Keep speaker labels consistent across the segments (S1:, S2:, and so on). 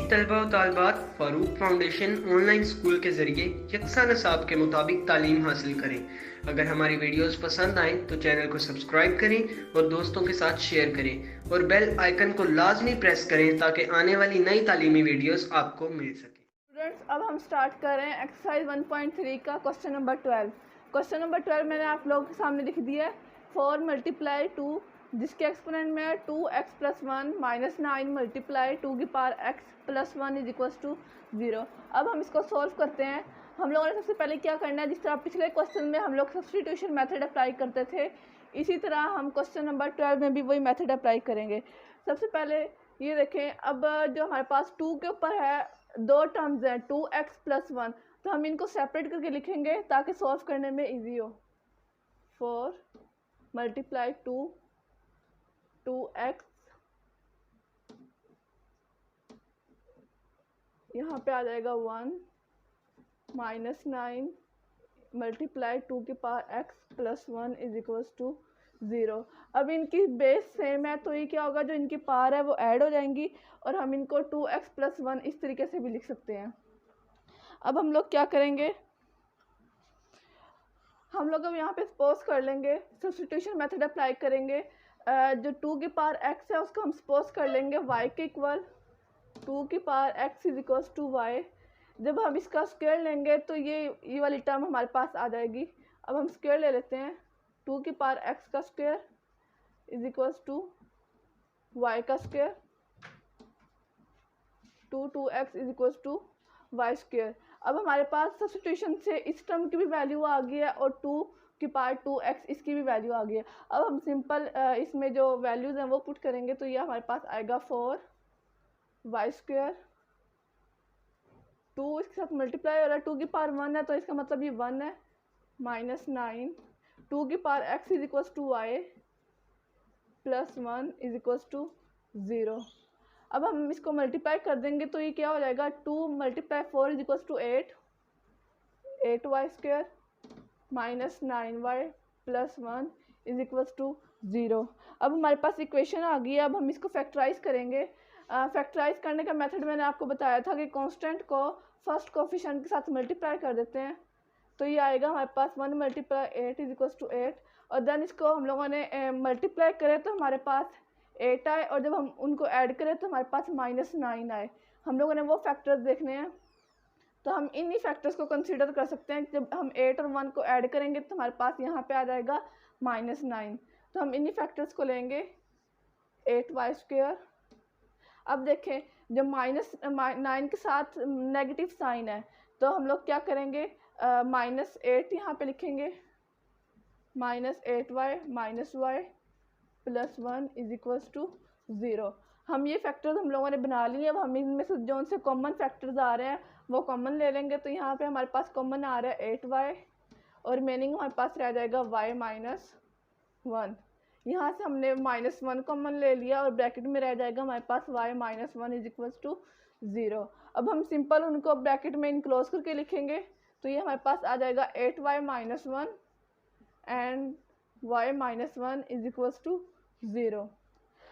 S1: तलबा व तालिबात Farooq foundation online school के ज़रिए यकसा नसाब के मुताबिक तालीम हासिल करें। अगर हमारी वीडियोस पसंद आएँ तो चैनल को सब्सक्राइब करें और दोस्तों के साथ शेयर करें और बेल आइकन को लाजमी प्रेस करें ताकि आने वाली नई तालीमी वीडियोस आपको मिल सके।
S2: स्टूडेंट्स, अब हम स्टार्ट कर रहे हैं एक्सरसाइज 1.3 का क्वेश्चन नंबर 12। क्वेश्चन नंबर 12 मैंने आप लोगों के सामने लिख दिया है। 4 मल्टीप्लाई 2 जिसके एक्सपोनेंट में है 2x प्लस 1 माइनस 9 मल्टीप्लाई 2 की power x plus 1 is equal to 0। अब हम इसको सॉल्व करते हैं। हम लोगों ने सबसे पहले क्या करना है, जिस तरह पिछले क्वेश्चन में हम लोग सब्स्टिट्यूशन मेथड अप्लाई करते थे, इसी तरह हम क्वेश्चन नंबर 12 में भी वही मेथड अप्लाई करेंगे। सबसे पहले ये देखें, अब जो हमारे पास 2 के ऊपर है दो टर्म्स हैं 2x प्लस 1, तो हम इनको सेपरेट करके लिखेंगे ताकि सॉल्व करने में इजी हो। 4 मल्टीप्लाई 2x, यहाँ पे आ जाएगा 1 माइनस 9 मल्टीप्लाई 2 की power x plus 1 is equal to 0। अब इनकी बेस सेम है तो ये क्या होगा, जो इनकी पावर है वो ऐड हो जाएंगी और हम इनको 2x प्लस 1 इस तरीके से भी लिख सकते हैं। अब हम लोग क्या करेंगे, हम लोग अब यहाँ पे सपोज कर लेंगे, सब्स्टिट्यूशन मेथड अप्लाई करेंगे। जो 2 की पावर x है उसको हम सपोज कर लेंगे y के इक्वल। 2 की power x is equal to y। जब हम इसका स्क्वायर लेंगे तो ये वाली टर्म हमारे पास आ जाएगी। अब हम स्क्वायर ले लेते हैं। 2 की पावर x का square is equal to y का square. 2x is equal to y square. अब हमारे पास सब्स्टिट्यूशन से इस टर्म की भी वैल्यू आ गई है और 2 की पावर 2x इसकी भी वैल्यू आ गई है। अब हम सिंपल इसमें जो वैल्यूज़ हैं वो पुट करेंगे तो ये हमारे पास आएगा 4y स्क्वायर। 2 इसके साथ मल्टीप्लाई हो रहा है, 2 की पावर 1 है तो इसका मतलब ये 1 है, माइनस 9 2 की power x is equal to y plus 1 is equal to 0। अब हम इसको मल्टीप्लाई कर देंगे तो ये क्या हो जाएगा, 2 multiply 4 is equal to 8y square minus 9y plus 1 is equal to 0। अब हमारे पास इक्वेशन आ गई है। अब हम इसको फैक्टराइज करेंगे। फैक्टराइज करने का मेथड मैंने आपको बताया था कि कांस्टेंट को फर्स्ट कोफिशिएंट के साथ मल्टीप्लाई कर देते हैं तो ये आएगा हमारे पास 1 मल्टीप्लाई 8 इज इक्वल टू 8 और देन इसको हम लोगों ने मल्टीप्लाई करें तो हमारे पास 8 आए और जब हम उनको ऐड करें तो हमारे पास माइनस 9 आए। हम लोगों ने वो फैक्टर्स देखने हैं तो हम इन्हीं फैक्टर्स को कंसीडर कर सकते हैं। जब हम 8 और 1 को ऐड करेंगे तो हमारे पास यहाँ पे आ जाएगा माइनस 9, तो हम इन्हीं फैक्टर्स को लेंगे 8y स्क्वायर। अब देखें, जब माइनस 9 के साथ नेगेटिव साइन है तो हम लोग क्या करेंगे, माइनस 8 यहाँ पे लिखेंगे, minus 8y minus y plus 1 is equals to 0। हम ये फैक्टर्स हम लोगों ने बना लिए। अब हम इनमें से जो उनसे कॉमन फैक्टर्स आ रहे हैं वो कॉमन ले लेंगे तो यहाँ पे हमारे पास कॉमन आ रहा है 8y और रिमेनिंग हमारे पास रह जाएगा y माइनस 1। यहाँ से हमने माइनस 1 कॉमन ले लिया और ब्रैकेट में रह जाएगा हमारे पास y minus 1 is equals to 0। अब हम सिंपल उनको ब्रैकेट में इनक्लोज करके लिखेंगे तो ये हमारे पास आ जाएगा 8y minus 1 and y minus 1 is equals to 0।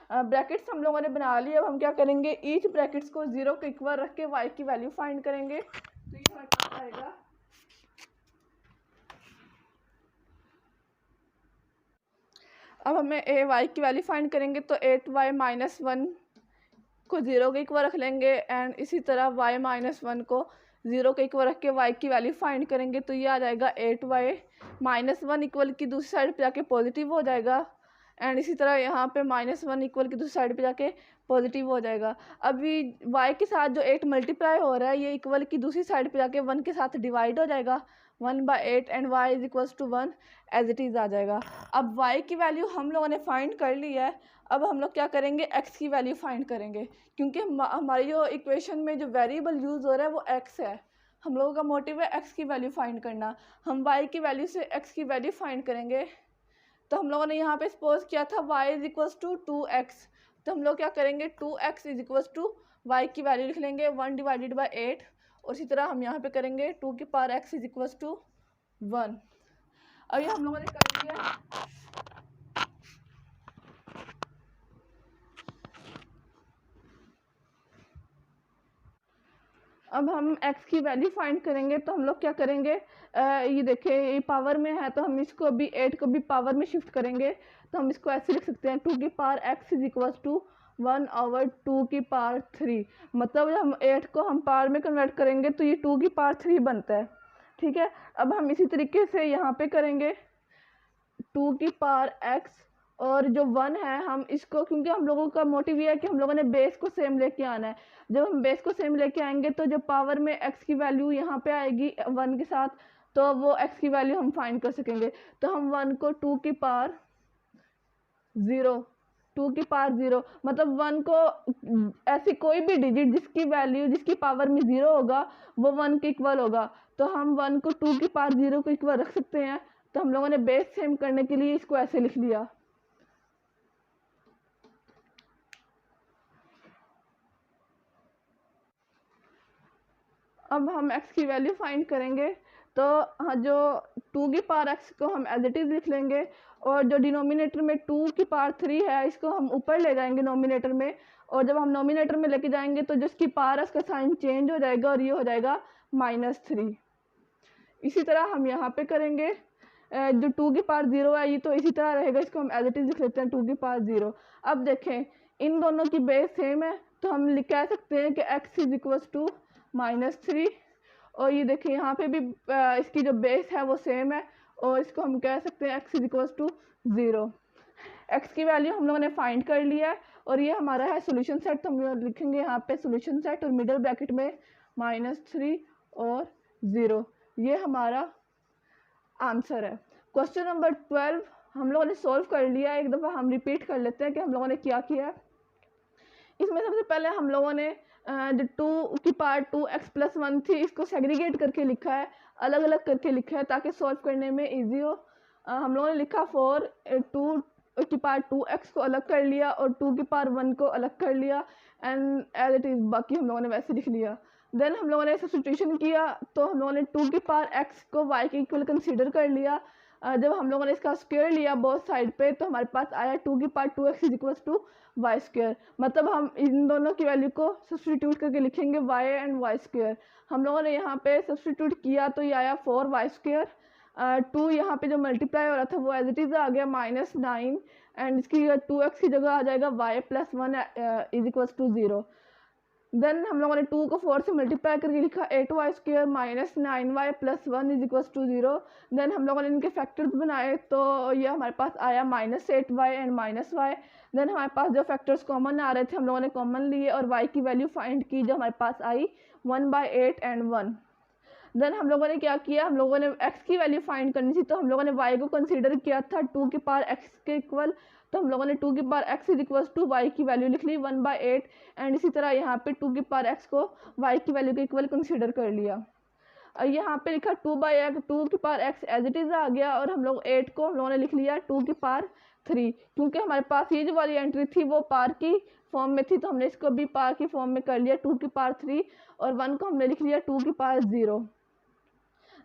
S2: Brackets हम लोगों ने बना लिए। अब हम क्या करेंगे, ईच ब्रैकेट्स को 0 के इक्वल रख के y की वैल्यू फाइंड करेंगे तो ये हमारे पास आएगा, अब हमें y की वैल्यू फाइंड करेंगे तो 8y माइनस 1 को 0 के इक्वल रख लेंगे एंड इसी तरह y माइनस 1 को 0 के इक्वल रख के y की वैल्यू फाइंड करेंगे तो ये आ जाएगा 8y माइनस 1 इक्वल की दूसरी साइड पे जाके पॉजिटिव हो जाएगा एंड इसी तरह यहाँ पे माइनस 1 इक्वल की दूसरी साइड पे जाके पॉजिटिव हो जाएगा। अभी y के साथ जो 8 मल्टीप्लाई हो रहा है ये इक्वल की दूसरी साइड पे जाके 1 के साथ डिवाइड हो जाएगा 1/8 and y is equals to 1 as it is आ जाएगा। अब y की वैल्यू हम लोगों ने फाइंड कर ली है। अब हम लोग क्या करेंगे, x की वैल्यू फाइंड करेंगे क्योंकि हमारी जो इक्वेशन में जो वेरिएबल यूज़ हो रहा है वो x है। हम लोगों का मोटिव है x की वैल्यू फाइंड करना। हम y की वैल्यू से x की वैल्यू फाइंड करेंगे तो हम लोगों ने यहाँ पे सपोज किया था y is equals to 2x, तो हम लोग क्या करेंगे 2x is equals to y की वैल्यू लिख लेंगे 1 डिवाइडेड बाई 8 और इसी तरह हम यहाँ पे करेंगे 2 की power x is equals to 1। अब ये हम लोगों ने कर लिया। अब हम x की वैल्यू फाइंड करेंगे, तो हम लोग क्या करेंगे, ये देखिए ये पावर में है तो हम इसको भी 8 को भी पावर में शिफ्ट करेंगे। तो हम इसको ऐसे लिख सकते हैं 2 की power x is equal to 1/2 की पावर 3। मतलब जब हम 8 को हम पावर में कन्वर्ट करेंगे तो ये 2 की पावर 3 बनता है। ठीक है, अब हम इसी तरीके से यहाँ पे करेंगे 2 की पावर x, और जो 1 है हम इसको, क्योंकि हम लोगों का मोटिव ये है कि हम लोगों ने बेस को सेम लेके आना है। जब हम बेस को सेम लेके आएंगे तो जो पावर में x की वैल्यू यहाँ पे आएगी 1 के साथ, तो वो x की वैल्यू हम फाइंड कर सकेंगे। तो हम 1 को 2 की पावर 0, 2 की पावर 0 मतलब 1 को ऐसी कोई भी डिजिट जिसकी वैल्यू जिसकी पावर में 0 होगा वो 1 के इक्वल होगा। तो हम 1 को 2 की पावर 0 को इक्वल रख सकते हैं। तो हम लोगों ने बेस सेम करने के लिए इसको ऐसे लिख लिया। अब हम x की वैल्यू फाइंड करेंगे, तो हाँ, जो 2 की पावर x को हम एज इट इज़ लिख लेंगे, और जो डिनोमिनेटर में 2 की पावर 3 है इसको हम ऊपर ले जाएंगे नोमिनेटर में, और जब हम नोमिनेटर में लेके जाएंगे तो जिसकी पावर है उसका साइन चेंज हो जाएगा और ये हो जाएगा -3। इसी तरह हम यहाँ पे करेंगे, जो 2 की पावर 0 है ये तो इसी तरह रहेगा, इसको हम एज इट इज़ लिख लेते हैं 2 की पावर 0। अब देखें इन दोनों की बेस सेम है, तो हम कह सकते हैं कि x इज इक्वल टू -3, और ये देखिए यहाँ पे भी इसकी जो बेस है वो सेम है, और इसको हम कह सकते हैं x is equal to 0। x की वैल्यू हम लोगों ने फाइंड कर लिया है, और ये हमारा है सोल्यूशन सेट। तो हम लोग लिखेंगे यहाँ पे सोल्यूशन सेट और मिडल ब्रैकेट में -3 और 0, ये हमारा आंसर है। क्वेश्चन नंबर 12 हम लोगों ने सॉल्व कर लिया है। एक दफ़ा हम रिपीट कर लेते हैं कि हम लोगों ने क्या किया। इसमें सबसे पहले हम लोगों ने जो 2 की पावर 2x + 1 थी इसको सेग्रीगेट करके लिखा है, अलग अलग करके लिखा है ताकि सॉल्व करने में इजी हो। हम लोगों ने लिखा 2 की पावर 2x को अलग कर लिया और 2 की पावर 1 को अलग कर लिया, एंड एज इट इज़ बाकी हम लोगों ने वैसे लिख लिया। देन हम लोगों ने सब्स्टिट्यूशन किया, तो हम लोगों ने 2 की पावर x को y के इक्वल कंसीडर कर लिया। जब हम लोगों ने इसका स्क्वायर लिया बोथ साइड पे, तो हमारे पास आया 2 की power 2x is equal to y square. मतलब हम इन दोनों की वैल्यू को सब्स्टिट्यूट करके लिखेंगे y एंड वाई स्क्वायर। हम लोगों ने यहाँ पे सब्स्टिट्यूट किया तो ये आया 4y स्क्वायर। 2 यहाँ पे जो मल्टीप्लाई हो रहा था वो एज इट इज़ आ गया -9, एंड इसकी 2x की जगह आ जाएगा y + 1 is equal to 0। Then हम लोगों ने 2 को 4 से मल्टीप्लाई करके लिखा 8y square -9y + 1 is equal to 0। Then हम लोगों ने इनके फैक्टर्स बनाए, तो ये हमारे पास आया -8y एंड -y। देन हमारे पास जो फैक्टर्स कॉमन आ रहे थे हम लोगों ने कॉमन लिए और y की वैल्यू फाइंड की, जो हमारे पास आई 1/8 एंड 1। देन हम लोगों ने क्या किया, हम लोगों ने x की वैल्यू फाइंड करनी थी, तो हम लोगों ने y को कंसीडर किया था 2 की पावर x के इक्वल। तो हम लोगों ने 2 की power x is equal to y की वैल्यू लिख ली 1/8, एंड इसी तरह यहाँ पे 2 की पावर x को y की वैल्यू के इक्वल कंसीडर कर लिया। यहाँ पे लिखा 2 की power x as it is आ गया, और हम लोग 8 को हम लोगों ने लिख लिया 2 की पावर 3, क्योंकि हमारे पास ये जो वाली एंट्री थी वो पावर की फॉर्म में थी, तो हमने इसको भी पावर की फॉर्म में कर लिया 2 की पावर 3, और 1 को हमने लिख लिया 2 की पावर 0।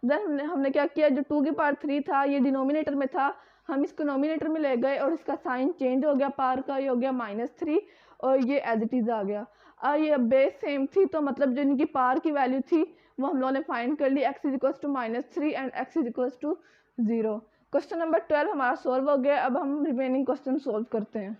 S2: देन हमने क्या किया, जो 2 की पावर 3 था ये डिनोमिनेटर में था, हम इसको नोमिनेटर में ले गए और इसका साइन चेंज हो गया, पावर का ये हो गया -3 और ये एज इट इज़ आ गया। ये बेस सेम थी, तो मतलब जो इनकी पावर की वैल्यू थी वो हम लोगों ने फाइंड कर ली, x is equal to -3 and x is equal to 0। Question number 12 हमारा सॉल्व हो गया। अब हम रिमेनिंग क्वेश्चन सॉल्व करते हैं।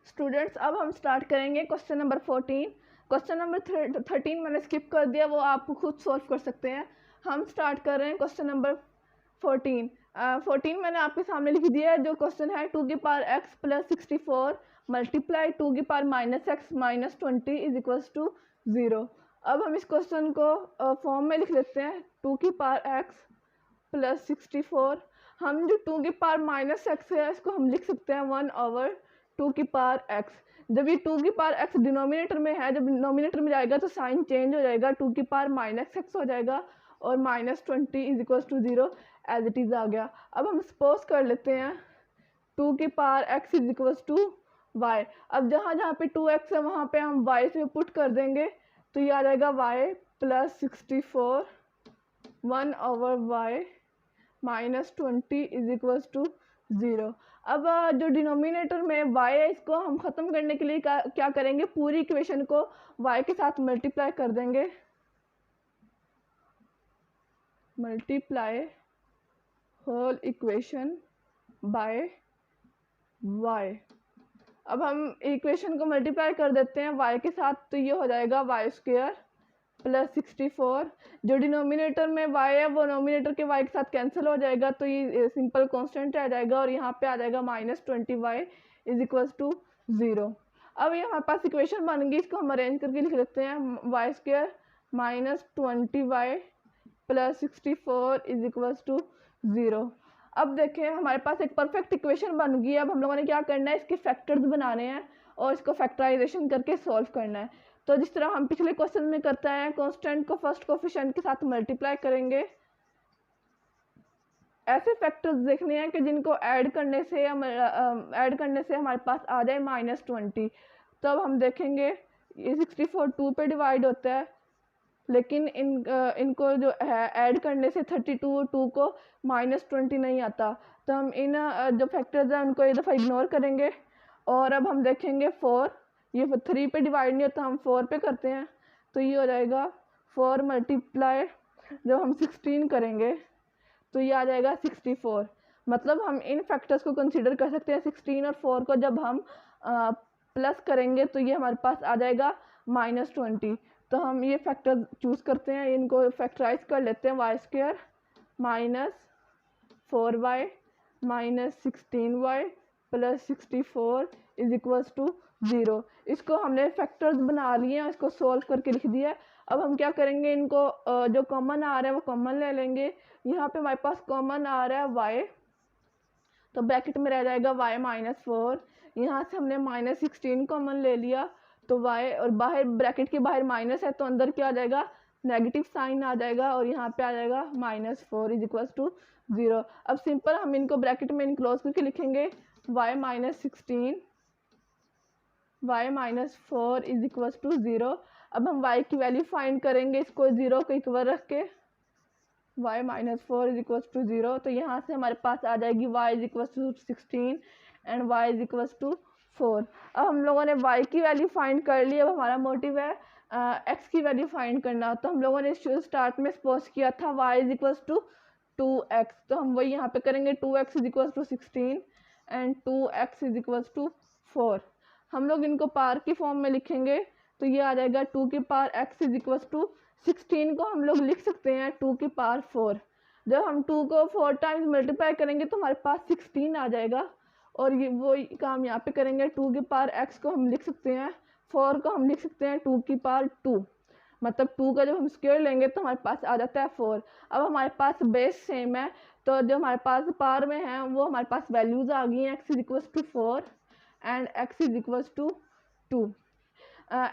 S2: स्टूडेंट्स अब हम स्टार्ट करेंगे क्वेश्चन नंबर 14। क्वेश्चन नंबर 13 मैंने स्किप कर दिया, वो आप खुद सॉल्व कर सकते हैं। हम स्टार्ट कर रहे हैं क्वेश्चन नंबर 14। 14 मैंने आपके सामने लिख दिया है। जो क्वेश्चन है 2 की पावर x + 64 मल्टीप्लाई 2 की power -x - 20 is equal to 0। अब हम इस क्वेश्चन को फॉर्म में लिख लेते हैं। 2 की पावर x + 64, हम जो 2 की पावर -x है इसको हम लिख सकते हैं 1/2 की पावर x। जब ये 2 की पावर x डिनोमिनेटर में है, जब डिनोमिनेटर में जाएगा तो साइन चेंज हो जाएगा, 2 की पावर -x हो जाएगा और -20 is equal to 0 as it is आ गया। अब हम सपोज कर लेते हैं 2 की power x is equal to y। अब जहाँ जहाँ पे 2x है वहाँ पे हम y से पुट कर देंगे, तो ये आ जाएगा y + 64 1/y - 20 is equal to 0। अब जो डिनोमिनेटर में y है इसको हम ख़त्म करने के लिए क्या करेंगे, पूरी इक्वेशन को y के साथ मल्टीप्लाई कर देंगे, multiply whole equation by y। अब हम इक्वेशन को मल्टीप्लाई कर देते हैं y के साथ, तो ये हो जाएगा वाई स्क्वायर प्लस 64। जो डिनोमिनेटर में y है वो नोमिनेटर के y के साथ कैंसिल हो जाएगा, तो ये सिंपल कांस्टेंट आ जाएगा और यहाँ पे आ जाएगा -20y इज इक्वल्स टू 0। अब ये हमारे पास इक्वेशन बन गई, इसको हम अरेंज करके लिख लेते हैं, y square -20y plus 64 is equals to 0। अब देखें हमारे पास एक परफेक्ट इक्वेशन बन गई। अब हम लोगों ने क्या करना है, इसके फैक्टर्स बनाने हैं और इसको फैक्टराइजेशन करके सॉल्व करना है। तो जिस तरह हम पिछले क्वेश्चन में करते हैं, कांस्टेंट को फर्स्ट कोफिशिएंट के साथ मल्टीप्लाई करेंगे। ऐसे फैक्टर्स देखने हैं कि जिनको ऐड करने से हमारे पास आ जाए -20। तो अब हम देखेंगे ये 64 2 पे डिवाइड होता है, लेकिन इनको जो है ऐड करने से 32 और 2 को -20 नहीं आता। तो हम इन जो फैक्टर्स हैं उनको एक दफ़ा इग्नोर करेंगे। और अब हम देखेंगे 4, ये 3 पे डिवाइड नहीं होता, हम 4 पे करते हैं, तो ये हो जाएगा 4 मल्टीप्लाई, जब हम 16 करेंगे तो ये आ जाएगा 64। मतलब हम इन फैक्टर्स को कंसीडर कर सकते हैं। 16 और 4 को जब हम प्लस करेंगे तो ये हमारे पास आ जाएगा -20। तो हम ये फैक्टर चूज़ करते हैं, इनको फैक्टराइज कर लेते हैं। Y square -4y -16y plus 64 is equals to 0। इसको हमने फैक्टर्स बना लिए हैं, इसको सॉल्व करके लिख दिया है। अब हम क्या करेंगे, इनको जो कॉमन आ रहा है वो कॉमन ले लेंगे। यहाँ पे हमारे पास कॉमन आ रहा है y, तो ब्रैकेट में रह जाएगा y -4। यहाँ से हमने -16 कॉमन ले लिया, तो y और बाहर ब्रैकेट के बाहर माइनस है तो अंदर क्या आ जाएगा, नेगेटिव साइन आ जाएगा और यहाँ पे आ जाएगा -4 इज इक्वल्स टू 0। अब सिंपल हम इनको ब्रैकेट में इनक्लोज करके लिखेंगे, y -16 y -4 is equals to 0। अब हम y की वैल्यू फाइंड करेंगे, इसको 0 को इक्वल रख के, y -4 इज इक्वल्स टू 0। तो यहाँ से हमारे पास आ जाएगी y is equals to 16 and y is equals to 4। अब हम लोगों ने y की वैल्यू फाइंड कर ली। अब हमारा मोटिव है x की वैल्यू फाइंड करना। तो हम लोगों ने स्टार्ट में सपोज किया था y is equals to 2x, तो हम वही यहाँ पे करेंगे, 2x is equals to 16 and 2x is equals to 4। हम लोग इनको पार की फॉर्म में लिखेंगे, तो ये आ जाएगा 2 की power x is equals to 16 को हम लोग लिख सकते हैं 2 की पावर 4। जब हम 2 को 4 टाइम्स मल्टीप्लाई करेंगे तो हमारे पास 16 आ जाएगा। और ये वो काम यहाँ पे करेंगे, 2 की पावर x को हम लिख सकते हैं, 4 को हम लिख सकते हैं 2 की पावर 2। मतलब 2 का जब हम स्क्वायर लेंगे तो हमारे पास आ जाता है 4। अब हमारे पास बेस सेम है, तो जो हमारे पास पावर में है वो हमारे पास वैल्यूज़ आ गई हैं, x is equals to 4 and x is equals to 2।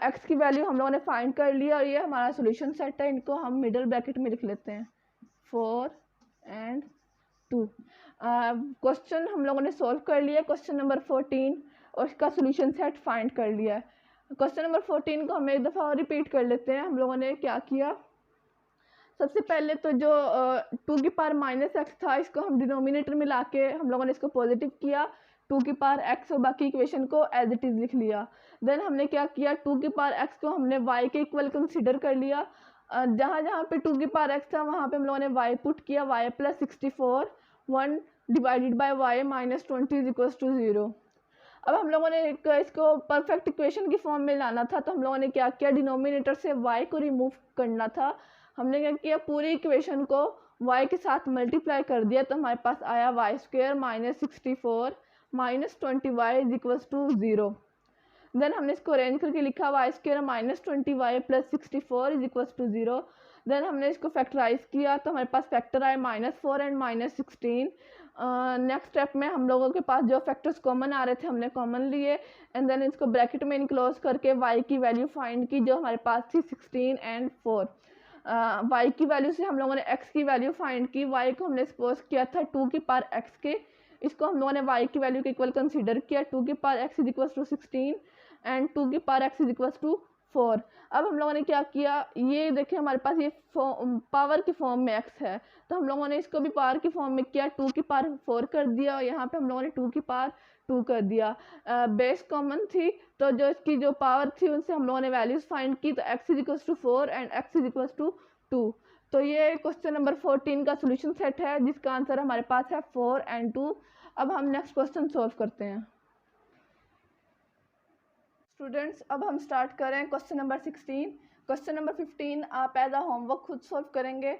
S2: x की वैल्यू हम लोगों ने फाइंड कर लिया और ये हमारा सॉल्यूशन सेट है। इनको हम मिडल ब्रैकेट में लिख लेते हैं, 4 एंड 2। क्वेश्चन हम लोगों ने सॉल्व कर लिया, क्वेश्चन नंबर 14, और इसका सॉल्यूशन सेट फाइंड कर लिया है। क्वेश्चन नंबर 14 को हम एक दफ़ा और रिपीट कर लेते हैं। हम लोगों ने क्या किया, सबसे पहले तो जो 2 की पावर -x था, इसको हम डिनोमिनेटर में लाके हम लोगों ने इसको पॉजिटिव किया, 2 की पावर x और बाकी इक्वेशन को एज इट इज़ लिख लिया। देन हमने क्या किया, 2 की पावर x को हमने y के इक्वल कंसिडर कर लिया। जहाँ जहाँ पे 2 की पावर x था वहाँ पे हम लोगों ने y पुट किया, y plus 64 1 divided by y -20 is equals to 0। अब हम लोगों ने इसको परफेक्ट इक्वेशन की फॉर्म में लाना था, तो हम लोगों ने क्या किया, डिनोमिनेटर से y को रिमूव करना था। हमने क्या किया, पूरी इक्वेशन को y के साथ मल्टीप्लाई कर दिया, तो हमारे पास आया y square -64 -20y is equals to 0। Then हमने इसको अरेंज करके लिखा, y square -20y plus 64 is equals to 0। Then हमने इसको फैक्टराइज किया, तो हमारे पास फैक्टर आए -4 एंड -16। नेक्स्ट स्टेप में हम लोगों के पास जो फैक्टर्स कॉमन आ रहे थे हमने कॉमन लिए, एंड देन इसको ब्रैकेट में इनक्लोज करके y की वैल्यू फाइंड की, जो हमारे पास थी 16 एंड 4। y की वैल्यू से हम लोगों ने x की वैल्यू फाइंड की। y को हमने सपोज किया था 2 की पावर x के, इसको हम लोगों ने y की वैल्यू के इक्वल कंसीडर किया, 2 की power x is equals to 16 and 2 की power x is equals to 4। अब हम लोगों ने क्या किया, ये देखिए हमारे पास ये पावर की फॉर्म में x है, तो हम लोगों ने इसको भी पावर की फॉर्म में किया, 2 की पावर 4 कर दिया, और यहाँ पे हम लोगों ने 2 की पावर 2 कर दिया। बेस कॉमन थी, तो जो इसकी जो पावर थी उनसे हम लोगों ने वैल्यूज फाइंड की, तो x is 4 and x is 2। तो ये क्वेश्चन नंबर 14 का सोल्यूशन सेट है, जिसका आंसर हमारे पास है 4 एंड 2। अब हम नेक्स्ट क्वेश्चन सॉल्व करते हैं। स्टूडेंट्स, अब हम स्टार्ट करें क्वेश्चन नंबर 16। क्वेश्चन नंबर 15 आप एज अ होमवर्क खुद सॉल्व करेंगे।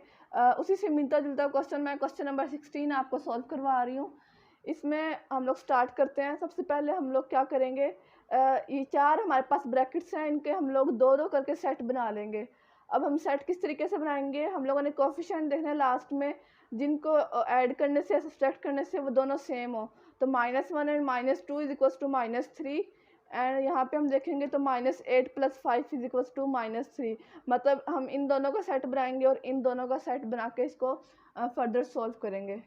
S2: उसी से मिलता जुलता क्वेश्चन मैं क्वेश्चन नंबर 16 आपको सॉल्व करवा रही हूँ। इसमें हम लोग स्टार्ट करते हैं। सबसे पहले हम लोग क्या करेंगे, ये 4 हमारे पास ब्रैकेट्स हैं, इनके हम लोग 2-2 करके सेट बना लेंगे। अब हम सेट किस तरीके से बनाएंगे, हम लोगों ने कोफिशिएंट देखना लास्ट में, जिनको ऐड करने से सब्सट्रैक्ट करने से वो दोनों सेम हो। तो -1 and -2 is equals to -3, and यहाँ पे हम देखेंगे तो -8 + 5 इज इक्वल्स टू -3। मतलब हम इन दोनों का सेट बनाएंगे और इन दोनों का सेट बना के इसको फर्दर सॉल्व करेंगे।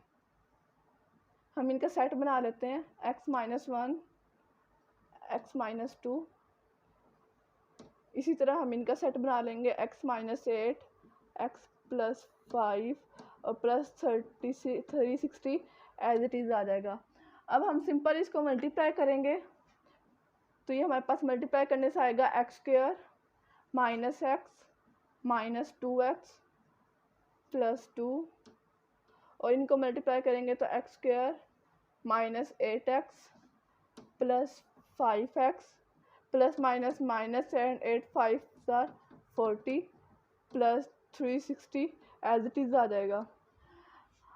S2: हम इनका सेट बना लेते हैं, x - 1 x - 2। इसी तरह हम इनका सेट बना लेंगे, x - 8 x + 5 और प्लस 360 एज इट इज़ आ जाएगा। अब हम सिंपल इसको मल्टीप्लाई करेंगे, तो ये हमारे पास मल्टीप्लाई करने से आएगा x² - x - 2x + 2, और इनको मल्टीप्लाई करेंगे तो x² - 8x + 5x plus minus minus and 8 5 are 40 plus 360 as it is आ जाएगा।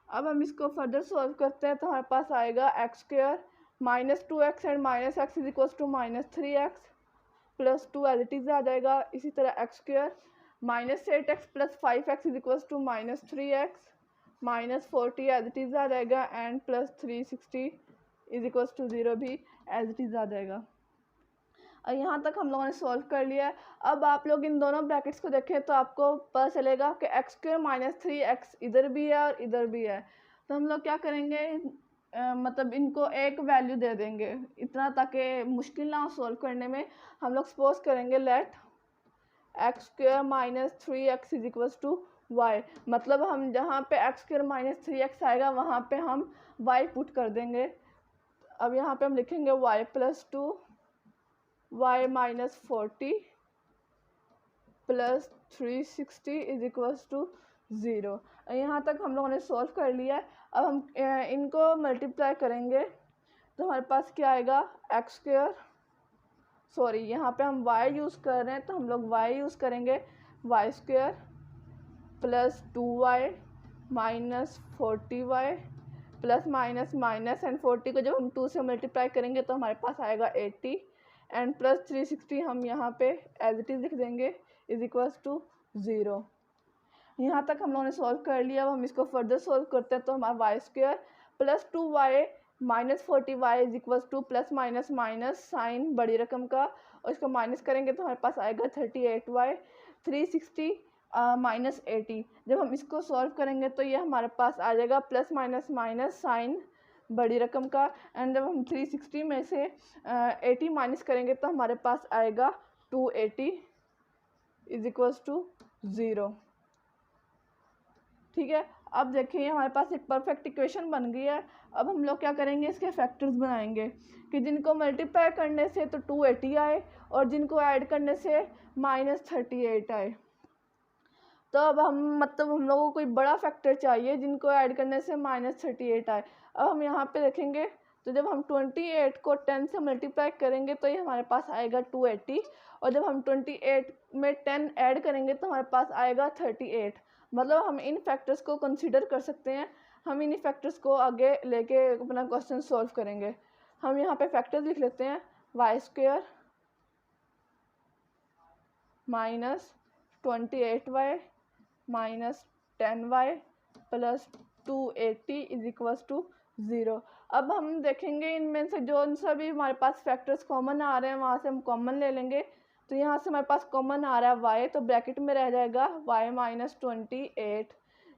S2: अब हम इसको फर्दर सॉल्व करते हैं, तो हमारे पास आएगा x² -2x and -x is equals to -3x + 2 as it is आ जाएगा। इसी तरह x² -8x + 5x is equals to -3x -40 as it is आ जाएगा, and plus 360 is equals to 0 भी एज इट इज़ आ जाएगा। और यहाँ तक हम लोगों ने सॉल्व कर लिया है। अब आप लोग इन दोनों ब्रैकेट्स को देखें तो आपको पता चलेगा कि x² -3x इधर भी है और इधर भी है। तो हम लोग क्या करेंगे, मतलब इनको एक वैल्यू दे देंगे इतना, ताकि मुश्किल ना हो सॉल्व करने में। हम लोग सपोज करेंगे let x² -3x is equals to y। मतलब हम जहाँ पे x² -3x आएगा वहाँ पे हम y पुट कर देंगे। अब यहाँ पे हम लिखेंगे y + 2 y - 40 + 360 is equals to 0। यहाँ तक हम लोगों ने सॉल्व कर लिया है। अब हम इनको मल्टीप्लाई करेंगे तो हमारे पास क्या आएगा, x², सॉरी यहाँ पे हम y यूज़ कर रहे हैं तो हम लोग y यूज़ करेंगे, y² + 2y - 40y plus minus minus and 40 को जब हम 2 से मल्टीप्लाई करेंगे तो हमारे पास आएगा 80 एंड प्लस 360 हम यहाँ पे एज इट इज़ लिख देंगे इज इक्वल्स टू 0। यहाँ तक हम लोगों ने सॉल्व कर लिया। अब हम इसको फर्दर सॉल्व करते हैं, तो हमारा y² + 2y - 40y is equals to plus minus minus sign बड़ी रकम का, और इसको माइनस करेंगे तो हमारे पास आएगा 38y 360 -80। जब हम इसको सॉल्व करेंगे तो ये हमारे पास आ जाएगा प्लस माइनस माइनस साइन बड़ी रकम का, एंड जब हम 360 में से 80 माइनस करेंगे तो हमारे पास आएगा 280 इज इक्वल्स टू 0। ठीक है, अब देखिए हमारे पास एक परफेक्ट इक्वेशन बन गई है। अब हम लोग क्या करेंगे, इसके फैक्टर्स बनाएंगे कि जिनको मल्टीप्लाई करने से तो 280 आए और जिनको ऐड करने से -38 आए। तो अब हम लोगों को कोई बड़ा फैक्टर चाहिए जिनको ऐड करने से -38 आए। अब हम यहाँ पे देखेंगे तो जब हम 28 को 10 से मल्टीप्लाई करेंगे तो ये हमारे पास आएगा 280, और जब हम 28 में 10 ऐड करेंगे तो हमारे पास आएगा 38। मतलब हम इन फैक्टर्स को कंसीडर कर सकते हैं। हम इन फैक्टर्स को आगे लेके अपना क्वेश्चन सॉल्व करेंगे। हम यहाँ पे फैक्टर्स लिख लेते हैं, y² -28y -10y + 280 is equals to 0। अब हम देखेंगे इनमें से जो सा भी हमारे पास फैक्टर्स कॉमन आ रहे हैं वहाँ से हम कॉमन ले लेंगे। तो यहाँ से हमारे पास कॉमन आ रहा है y, तो ब्रैकेट में रह जाएगा y - 28।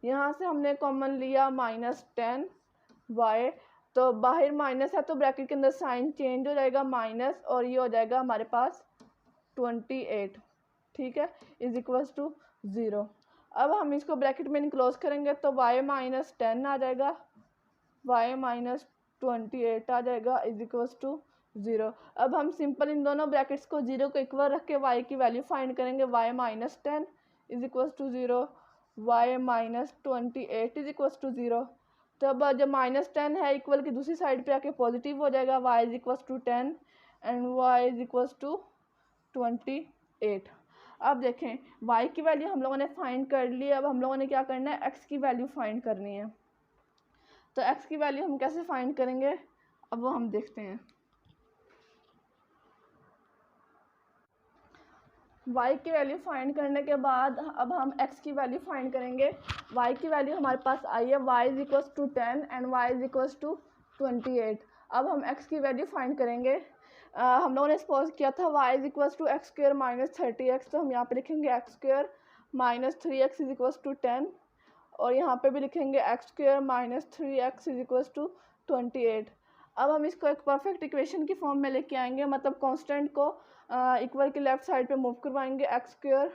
S2: यहाँ से हमने कॉमन लिया -10y, तो बाहर माइनस है तो ब्रैकेट के अंदर साइन चेंज हो जाएगा माइनस, और ये हो जाएगा हमारे पास 28। ठीक है, इज इक्वल्स टू 0। अब हम इसको ब्रैकेट में इनक्लोज करेंगे तो y माइनस 10 आ जाएगा, y माइनस 28 आ जाएगा, इज इक्वल्स टू 0। अब हम सिंपल इन दोनों ब्रैकेट्स को 0 को इक्वल रख के y की वैल्यू फाइंड करेंगे, y minus 10 is equals to 0, y minus 28 is equals to 0। तब जब -10 है इक्वल की दूसरी साइड पे आके पॉजिटिव हो जाएगा, y is equals to 10 and y is equals to 28। अब देखें y की वैल्यू हम लोगों ने फाइंड कर ली, अब हम लोगों ने क्या करना है, x की वैल्यू फाइंड करनी है। तो x की वैल्यू हम कैसे फाइंड करेंगे, अब वो हम देखते हैं। y की वैल्यू फाइंड करने के बाद अब हम x की वैल्यू फाइंड करेंगे। y की वैल्यू हमारे पास आई है, y is equals to 10 and y is equals to 28। अब हम x की वैल्यू फाइंड करेंगे। हम लोगों ने सपोज किया था y is equals to x square minus 30x, तो हम यहाँ पे लिखेंगे x square minus 3x is equals to 10 और यहाँ पे भी लिखेंगे x square minus 3x is equals to 28। अब हम इसको एक परफेक्ट इक्वेशन की फॉर्म में लेके आएंगे, मतलब कांस्टेंट को इक्वल की लेफ्ट साइड पे मूव करवाएंगे, x square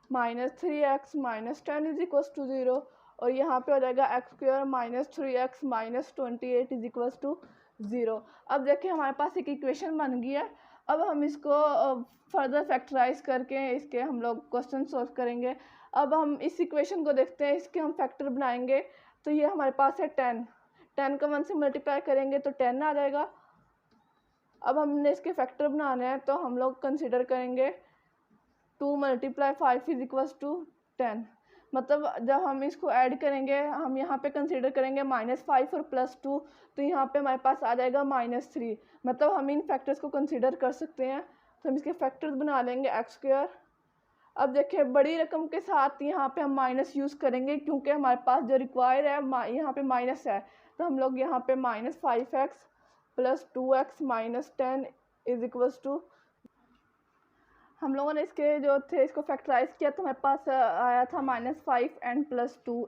S2: minus 3x minus 10 is equals to 0 और यहाँ पे हो जाएगा x square minus 3x minus 28 is equals to 0। अब देखिए हमारे पास एक इक्वेशन बन गई है। अब हम इसको फर्दर फैक्टराइज करके इसके हम लोग क्वेश्चन सॉल्व करेंगे। अब हम इस इक्वेशन को देखते हैं, इसके हम फैक्टर बनाएंगे। तो ये हमारे पास है 10 को 1 से मल्टीप्लाई करेंगे तो 10 आ जाएगा। अब हमने इसके फैक्टर बनाने हैं तो हम लोग कंसिडर करेंगे 2 मल्टीप्लाई 5 इज इक्वल्स टू 10। मतलब जब हम इसको ऐड करेंगे हम यहाँ पे कंसीडर करेंगे -5 और +2, तो यहाँ पे हमारे पास आ जाएगा -3। मतलब हम इन फैक्टर्स को कंसीडर कर सकते हैं। तो हम इसके फैक्टर्स बना लेंगे एक्स स्क्वायर। अब देखिए बड़ी रकम के साथ यहाँ पे हम माइनस यूज़ करेंगे क्योंकि हमारे पास जो रिक्वायर है यहाँ पे माइनस है, तो हम लोग यहाँ पे -5x + 2x - 10 is equals to, हम लोगों ने इसके जो थे इसको फैक्टराइज किया तो हमारे पास आया था -5 एंड +2।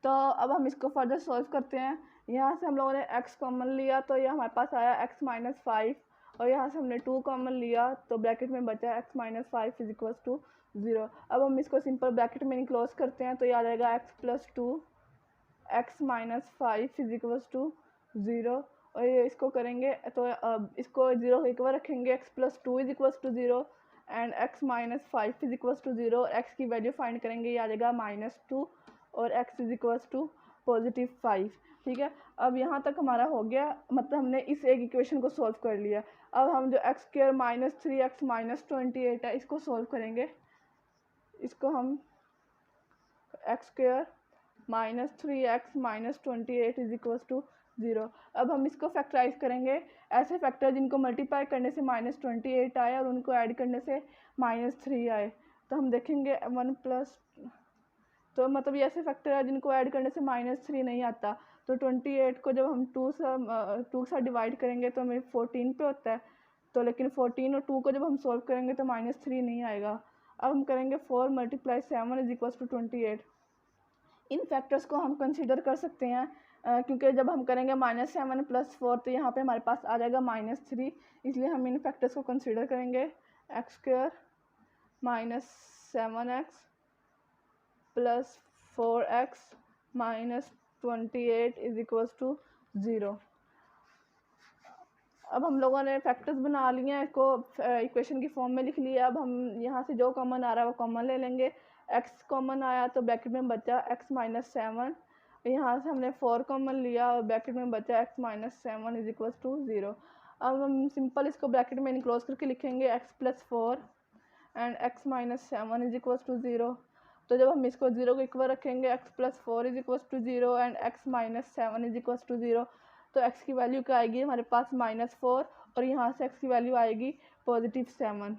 S2: तो अब हम इसको फर्दर सॉल्व करते हैं। यहाँ से हम लोगों ने x कॉमन लिया तो ये हमारे पास आया x - 5 और यहाँ से हमने 2 कॉमन लिया तो ब्रैकेट में बचा x - 5 इज इक्वल्स टू 0। अब हम इसको सिंपल ब्रैकेट में इनक्लोज करते हैं तो ये आ जाएगा x + 2 x - 5 is equals to 0 और ये इसको करेंगे तो इसको 0 इक्वल रखेंगे, x + 2 is equals to 0 and x - 5 is equals to 0 और x की वैल्यू फाइंड करेंगे, ये आ जाएगा -2 और x इज इक्वल्स टू +5। ठीक है, अब यहाँ तक हमारा हो गया, मतलब हमने इस एक इक्वेशन को सॉल्व कर लिया। अब हम जो x square minus 3x minus 28 है इसको सॉल्व करेंगे। इसको हम x square minus 3x minus 28 is equals to 0। अब हम इसको फैक्टराइज करेंगे, ऐसे फैक्टर जिनको मल्टीप्लाई करने से -28 आए और उनको ऐड करने से -3 आए। तो हम देखेंगे 1 प्लस, तो मतलब ये ऐसे फैक्टर है जिनको ऐड करने से -3 नहीं आता। तो 28 को जब हम 2 के साथ डिवाइड करेंगे तो हमें 14 पे होता है, तो लेकिन 14 और 2 को जब हम सॉल्व करेंगे तो -3 नहीं आएगा। अब हम करेंगे 4 × 7 इज इक्वल्स टू 28। इन फैक्टर्स को हम कंसीडर कर सकते हैं क्योंकि जब हम करेंगे -7 + 4 तो यहाँ पे हमारे पास आ जाएगा -3, इसलिए हम इन फैक्टर्स को कंसीडर करेंगे। X square -7x + 4x - 28 is equals to 0। अब हम लोगों ने फैक्टर्स बना लिए हैं, इसको इक्वेशन की फॉर्म में लिख लिया। अब हम यहाँ से जो कॉमन आ रहा है वो कॉमन ले लेंगे। x कॉमन आया तो ब्रैकेट में बचा x - 7, यहाँ से हमने 4 कॉमन लिया और ब्रैकेट में बचा x - 7 इज इक्वल्स टू 0। अब हम सिंपल इसको ब्रैकेट में इनक्लोज करके लिखेंगे x + 4 and x - 7 is equals to 0। तो जब हम इसको 0 को इक्वल रखेंगे x + 4 is equals to 0 and x - 7 is equals to 0, तो x की वैल्यू क्या आएगी हमारे पास -4 और यहाँ से x की वैल्यू आएगी +7।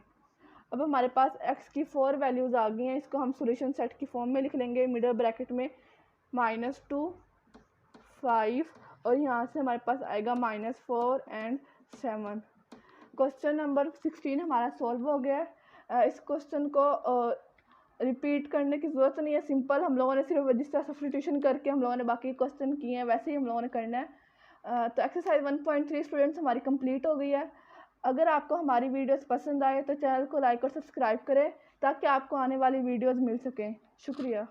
S2: अब हमारे पास x की 4 वैल्यूज़ आ गई हैं, इसको हम सॉल्यूशन सेट की फॉर्म में लिख लेंगे। मिडल ब्रैकेट में -2 5 और यहाँ से हमारे पास आएगा -4 एंड 7। क्वेश्चन नंबर 16 हमारा सॉल्व हो गया है। इस क्वेश्चन को रिपीट करने की ज़रूरत नहीं है, सिंपल हम लोगों ने सिर्फ रजिस्टर सब्स्टिट्यूशन करके हम लोगों ने बाकी क्वेश्चन किए हैं, वैसे ही हम लोगों ने करना है। तो एक्सरसाइज 1.3 स्टूडेंट्स हमारी कंप्लीट हो गई है। अगर आपको हमारी वीडियोस पसंद आए तो चैनल को लाइक और सब्सक्राइब करें ताकि आपको आने वाली वीडियोस मिल सकें। शुक्रिया।